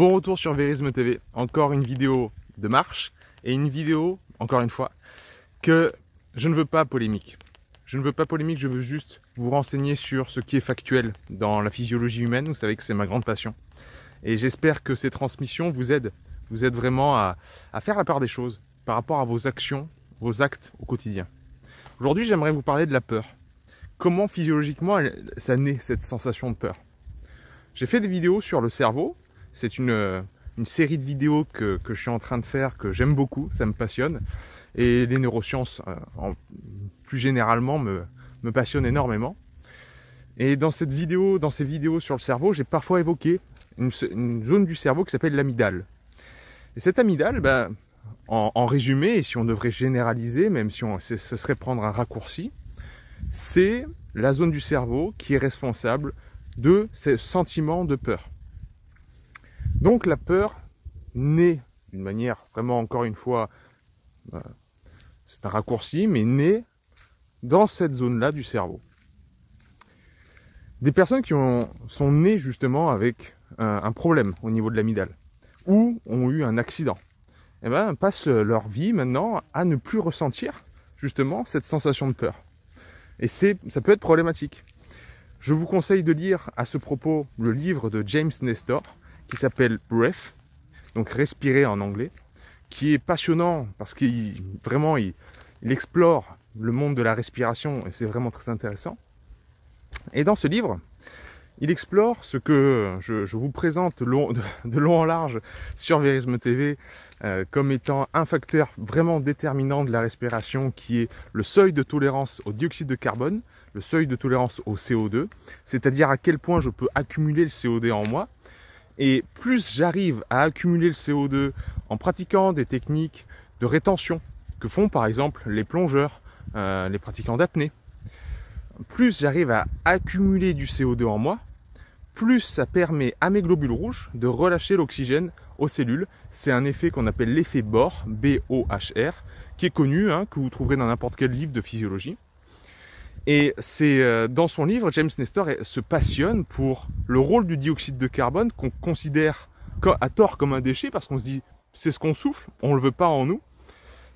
Bon retour sur Vérisme TV, encore une vidéo de marche et une vidéo, encore une fois, que je ne veux pas polémique. Je ne veux pas polémique, je veux juste vous renseigner sur ce qui est factuel dans la physiologie humaine. Vous savez que c'est ma grande passion. Et j'espère que ces transmissions vous aident vraiment à faire la part des choses par rapport à vos actions, vos actes au quotidien. Aujourd'hui, j'aimerais vous parler de la peur. Comment physiologiquement ça naît, cette sensation de peur? J'ai fait des vidéos sur le cerveau. C'est une série de vidéos que je suis en train de faire, que j'aime beaucoup, ça me passionne. Et les neurosciences, plus généralement, me passionnent énormément. Et dans ces vidéos sur le cerveau, j'ai parfois évoqué une zone du cerveau qui s'appelle l'amygdale. Et cette amygdale, en résumé, et si on devrait généraliser, même si ce serait prendre un raccourci, c'est la zone du cerveau qui est responsable de ces sentiments de peur. Donc la peur naît d'une manière vraiment, encore une fois, c'est un raccourci, mais naît dans cette zone-là du cerveau. Des personnes qui sont nées justement avec un problème au niveau de l'amygdale, ou ont eu un accident, passent leur vie maintenant à ne plus ressentir justement cette sensation de peur. Et ça peut être problématique. Je vous conseille de lire à ce propos le livre de James Nestor, qui s'appelle Breath, donc respirer en anglais, qui est passionnant parce qu'il explore le monde de la respiration et c'est vraiment très intéressant. Et dans ce livre, il explore ce que je vous présente de long en large sur Vérisme TV comme étant un facteur vraiment déterminant de la respiration, qui est le seuil de tolérance au dioxyde de carbone, le seuil de tolérance au CO2, c'est-à-dire à quel point je peux accumuler le CO2 en moi. Et plus j'arrive à accumuler le CO2 en pratiquant des techniques de rétention que font par exemple les plongeurs, les pratiquants d'apnée, plus j'arrive à accumuler du CO2 en moi, plus ça permet à mes globules rouges de relâcher l'oxygène aux cellules. C'est un effet qu'on appelle l'effet Bohr, B-O-H-R, qui est connu, que vous trouverez dans n'importe quel livre de physiologie. Et c'est dans son livre, James Nestor se passionne pour le rôle du dioxyde de carbone qu'on considère à tort comme un déchet, parce qu'on se dit c'est ce qu'on souffle, on ne le veut pas en nous.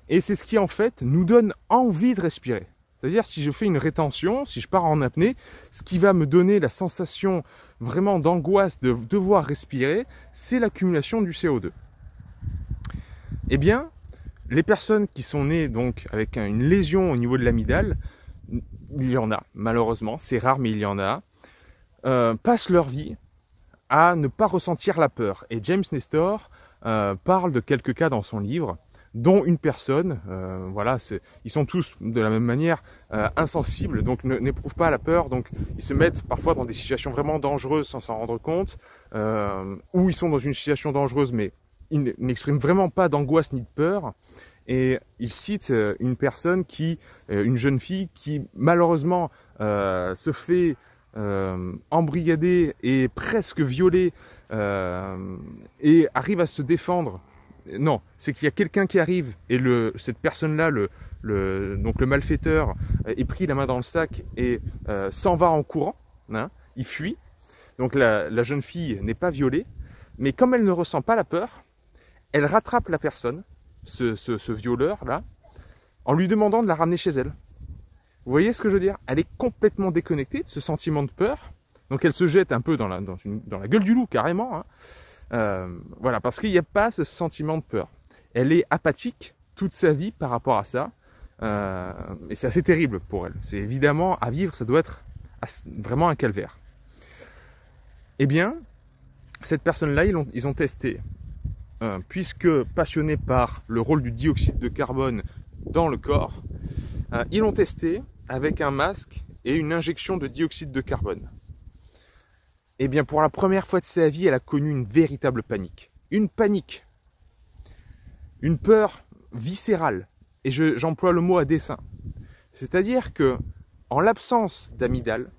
Et c'est ce qui en fait nous donne envie de respirer. C'est-à-dire si je fais une rétention, si je pars en apnée, ce qui va me donner la sensation vraiment d'angoisse de devoir respirer, c'est l'accumulation du CO2. Eh bien, les personnes qui sont nées donc avec une lésion au niveau de l'amygdale, il y en a, malheureusement, c'est rare mais il y en a, passent leur vie à ne pas ressentir la peur. Et James Nestor parle de quelques cas dans son livre, dont une personne, ils sont tous de la même manière insensibles, donc n'éprouvent pas la peur, donc ils se mettent parfois dans des situations vraiment dangereuses sans s'en rendre compte, ou ils sont dans une situation dangereuse mais ils n'expriment vraiment pas d'angoisse ni de peur. Et il cite une personne une jeune fille qui malheureusement se fait embrigader et presque violer et arrive à se défendre. Non, c'est qu'il y a quelqu'un qui arrive et cette personne-là, donc le malfaiteur, est pris la main dans le sac et s'en va en courant. Il fuit. Donc la jeune fille n'est pas violée, mais comme elle ne ressent pas la peur, elle rattrape la personne, ce violeur-là, en lui demandant de la ramener chez elle. Vous voyez ce que je veux dire? Elle est complètement déconnectée de ce sentiment de peur. Donc elle se jette un peu dans la gueule du loup, carrément. Voilà, parce qu'il n'y a pas ce sentiment de peur. Elle est apathique toute sa vie par rapport à ça. Et c'est assez terrible pour elle. C'est évidemment, à vivre, ça doit être vraiment un calvaire. Eh bien, cette personne-là, ils ont testé. Puisque passionnés par le rôle du dioxyde de carbone dans le corps, ils l'ont testé avec un masque et une injection de dioxyde de carbone. Eh bien, pour la première fois de sa vie, elle a connu une véritable panique. Une panique. Une peur viscérale. Et j'emploie le mot à dessein. C'est-à-dire que, en l'absence d'amygdale,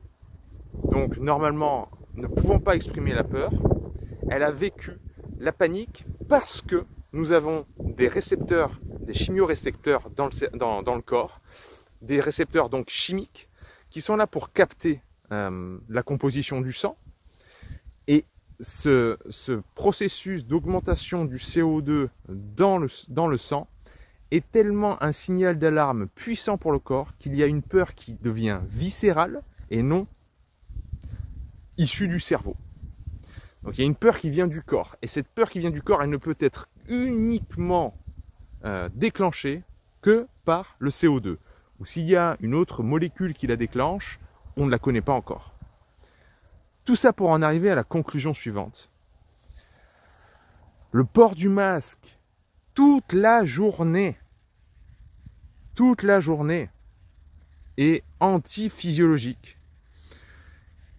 donc normalement ne pouvant pas exprimer la peur, elle a vécu la panique parce que nous avons des récepteurs, des chimiorécepteurs dans le corps, des récepteurs donc chimiques qui sont là pour capter la composition du sang. Et ce processus d'augmentation du CO2 dans le sang est tellement un signal d'alarme puissant pour le corps qu'il y a une peur qui devient viscérale et non issue du cerveau. Donc il y a une peur qui vient du corps. Et cette peur qui vient du corps, elle ne peut être uniquement déclenchée que par le CO2. Ou s'il y a une autre molécule qui la déclenche, on ne la connaît pas encore. Tout ça pour en arriver à la conclusion suivante. Le port du masque toute la journée est anti-physiologique.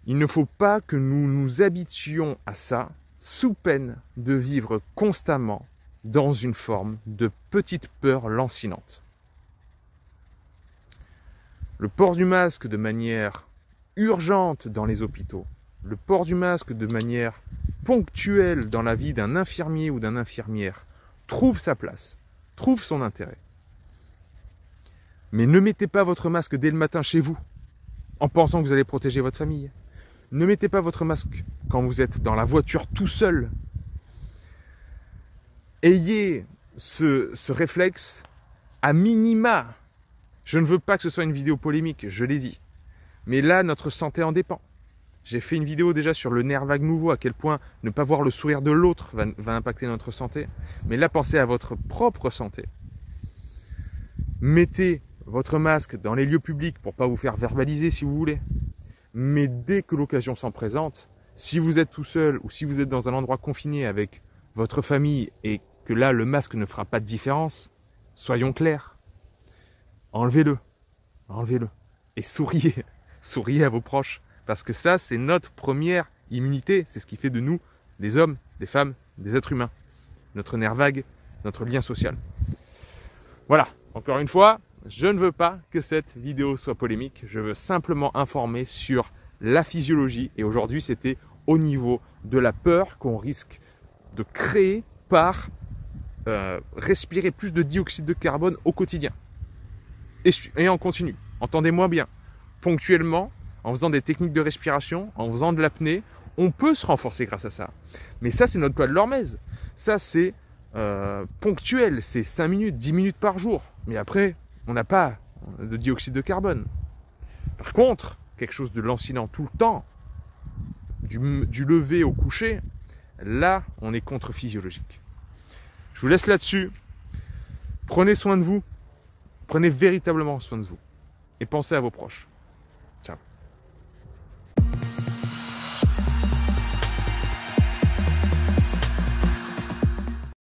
Il ne faut pas que nous nous habituions à ça sous peine de vivre constamment dans une forme de petite peur lancinante. Le port du masque de manière urgente dans les hôpitaux, le port du masque de manière ponctuelle dans la vie d'un infirmier ou d'une infirmière trouve sa place, trouve son intérêt. Mais ne mettez pas votre masque dès le matin chez vous, en pensant que vous allez protéger votre famille. Ne mettez pas votre masque quand vous êtes dans la voiture tout seul. Ayez ce réflexe à minima. Je ne veux pas que ce soit une vidéo polémique, je l'ai dit. Mais là, notre santé en dépend. J'ai fait une vidéo déjà sur le nerf vague nouveau, à quel point ne pas voir le sourire de l'autre va impacter notre santé. Mais là, pensez à votre propre santé. Mettez votre masque dans les lieux publics pour ne pas vous faire verbaliser si vous voulez. Mais dès que l'occasion s'en présente, si vous êtes tout seul ou si vous êtes dans un endroit confiné avec votre famille et que là, le masque ne fera pas de différence, soyons clairs. Enlevez-le. Et souriez. Souriez à vos proches. Parce que ça, c'est notre première immunité. C'est ce qui fait de nous des hommes, des femmes, des êtres humains. Notre nerf vague, notre lien social. Voilà. Encore une fois, je ne veux pas que cette vidéo soit polémique. Je veux simplement informer sur la physiologie. Et aujourd'hui, c'était au niveau de la peur qu'on risque de créer par respirer plus de dioxyde de carbone au quotidien. Et en continu. Entendez-moi bien. Ponctuellement, en faisant des techniques de respiration, en faisant de l'apnée, on peut se renforcer grâce à ça. Mais ça, c'est notre poids de l'hormèse. Ça, c'est ponctuel. C'est 5 minutes, 10 minutes par jour. Mais après, on n'a pas de dioxyde de carbone. Par contre, quelque chose de lancinant tout le temps, du lever au coucher, là, on est contre-physiologique. Je vous laisse là-dessus. Prenez soin de vous. Prenez véritablement soin de vous. Et pensez à vos proches.